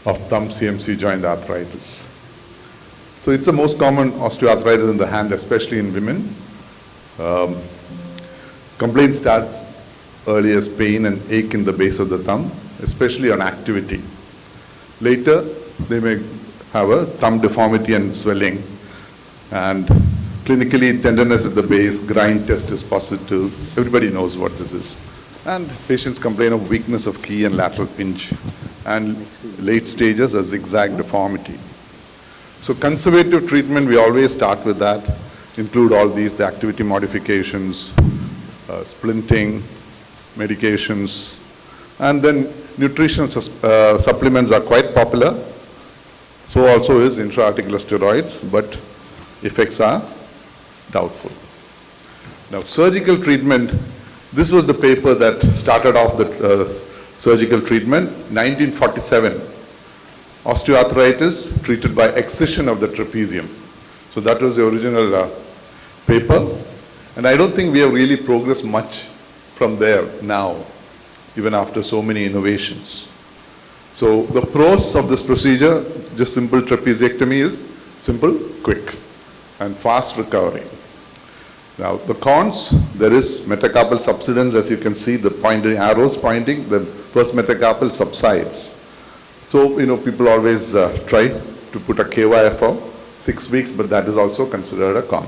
of thumb CMC joint arthritis. So it's the most common osteoarthritis in the hand, especially in women. Complaint starts early as pain and ache in the base of the thumb, especially on activity. Later, they may have a thumb deformity and swelling, and clinically tenderness at the base, grind test is positive. Everybody knows what this is. And patients complain of weakness of key and lateral pinch, and late stages a zigzag deformity. So conservative treatment, we always start with that, include all these, the activity modifications, splinting, medications, and then nutritional supplements are quite popular. So also is intra-articular steroids, but effects are doubtful. Now surgical treatment, this was the paper that started off the surgical treatment, 1947. Osteoarthritis treated by excision of the trapezium. So that was the original paper. And I don't think we have really progressed much from there now, even after so many innovations. So the pros of this procedure, just simple trapeziectomy, is simple, quick, and fast recovery. Now the cons, there is metacarpal subsidence, as you can see, the pointing arrows pointing, the first metacarpal subsides. So, people always try to put a KY for 6 weeks, but that is also considered a con.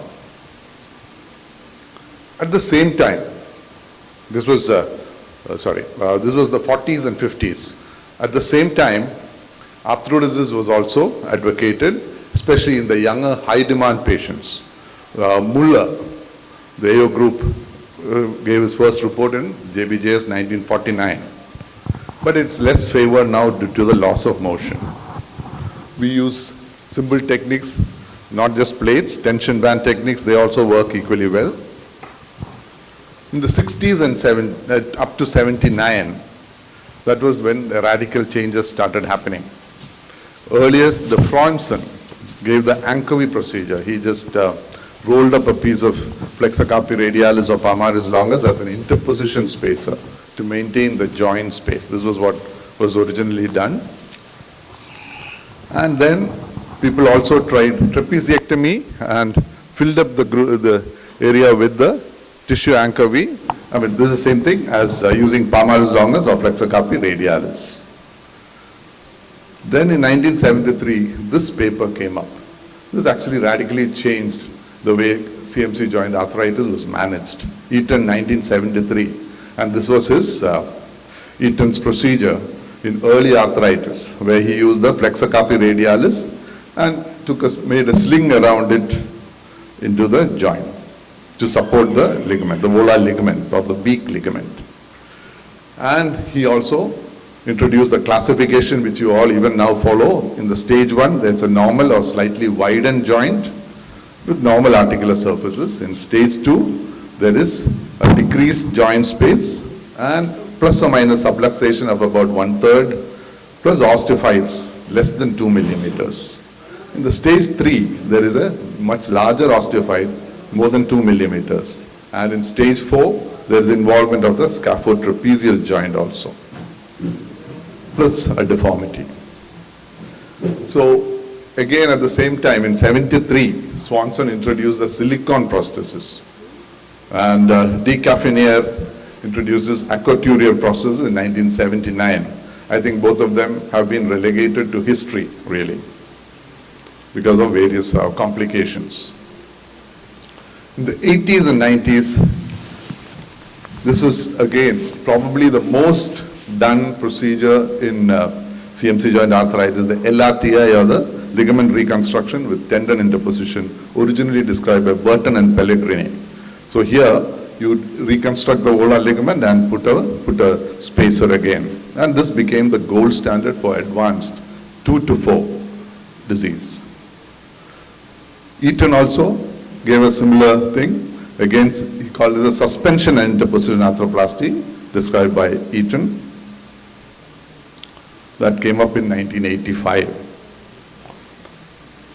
At the same time, this was the 40s and 50s. At the same time, arthrodesis was also advocated, especially in the younger, high-demand patients. Muller, the AO group, gave his first report in JBJS 1949. But it's less favored now due to the loss of motion. We use simple techniques, not just plates, tension band techniques, they also work equally well. In the 60s and up to 79, that was when the radical changes started happening. Earliest, the Freundsen gave the Ankovi procedure. He just rolled up a piece of flexor carpi radialis or palmaris longus as an interposition spacer to maintain the joint space. This was what was originally done. And then people also tried trapeziectomy and filled up the area with the tissue anchor V. I mean, this is the same thing as using palmaris longus or flexor carpi radialis. Then in 1973, this paper came up. This actually radically changed the way CMC joint arthritis was managed. Eaton 1973. And this was his Eaton's procedure in early arthritis, where he used the flexor carpi radialis and made a sling around it into the joint to support the ligament, the volar ligament or the beak ligament. And he also introduced the classification which you all even now follow. In the stage 1, there's a normal or slightly widened joint with normal articular surfaces. In stage 2, there is a decreased joint space and plus or minus subluxation of about 1/3 plus osteophytes less than 2 millimeters. In the stage 3, there is a much larger osteophyte, more than 2 millimeters. And in stage 4, there is involvement of the scaphotrapezial joint also, plus a deformity. So again, at the same time, in 73, Swanson introduced a silicone prosthesis. And De Caffinier introduces accouturier prosthesis in 1979. I think both of them have been relegated to history, really, because of various complications. In the 80s and 90s, this was again probably the most done procedure in CMC joint arthritis, the LRTI or the ligament reconstruction with tendon interposition, originally described by Burton and Pellegrini. So here you reconstruct the volar ligament and put a spacer again. And this became the gold standard for advanced 2 to 4 disease. Eaton also gave a similar thing. Again, he called it a suspension and interposition arthroplasty, described by Eaton. That came up in 1985.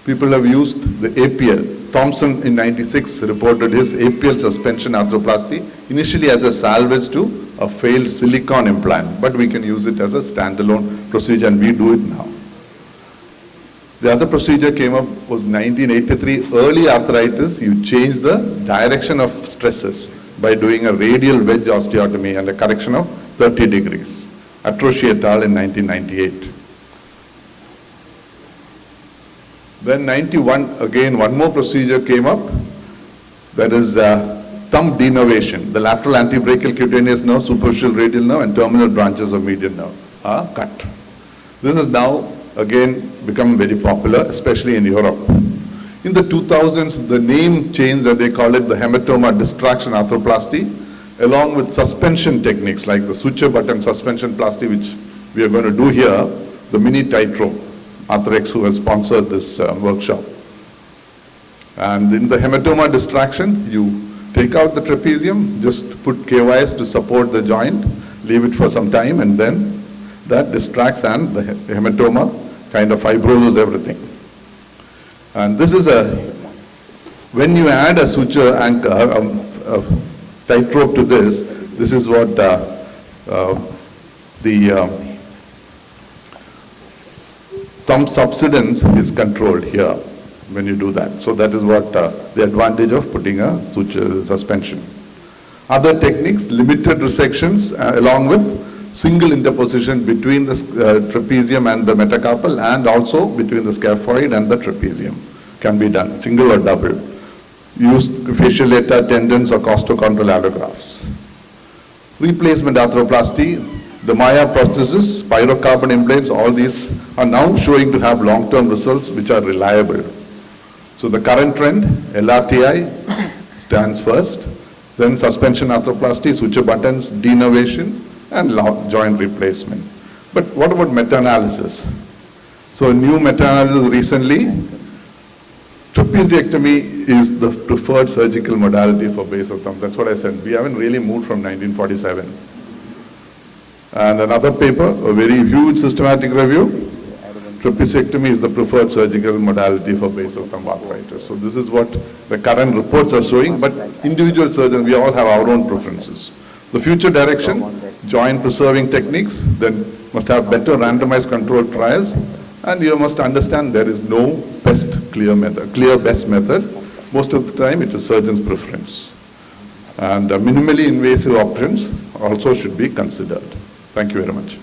People have used the APL. Thompson in 96 reported his APL suspension arthroplasty, initially as a salvage to a failed silicone implant, but we can use it as a standalone procedure, and we do it now. The other procedure came up was 1983, early arthritis. You change the direction of stresses by doing a radial wedge osteotomy and a correction of 30 degrees. Atroshi et al. In 1998. Then 91, again, one more procedure came up. That is thumb denervation. The lateral antebrachial cutaneous nerve, superficial radial nerve, and terminal branches of median nerve are cut. This is now, again, become very popular, especially in Europe. In the 2000s, the name changed, and they call it the hematoma distraction arthroplasty, along with suspension techniques like the suture button suspension plasty, which we are going to do here, the mini tightrope, Arthrex, who has sponsored this workshop. And in the hematoma distraction, you take out the trapezium, just put KYS to support the joint, leave it for some time, and then that distracts, and the hematoma kind of fibroses everything. And this is when you add a suture anchor, a tightrope to this is what the thumb subsidence is controlled here when you do that. So that is what the advantage of putting a suture suspension. Other techniques, limited resections along with single interposition between the trapezium and the metacarpal, and also between the scaphoid and the trapezium can be done, single or double. Use facial lata tendons or costochondral allografts. Replacement arthroplasty, the Maya prosthesis, pyrocarbon implants, all these are now showing to have long-term results which are reliable. So the current trend, LRTI stands first, then suspension arthroplasty, suture buttons, denervation, and joint replacement. But what about meta-analysis? So a new meta-analysis recently, trapeziectomy is the preferred surgical modality for base of thumb. That's what I said. We haven't really moved from 1947. And another paper, a very huge systematic review, trapeziectomy is the preferred surgical modality for base of thumb arthritis. So this is what the current reports are showing, but individual surgeons, we all have our own preferences. The future direction, joint preserving techniques, then must have better randomized controlled trials, and you must understand there is no best clear best method. Most of the time it is surgeon's preference. And minimally invasive options also should be considered. Thank you very much.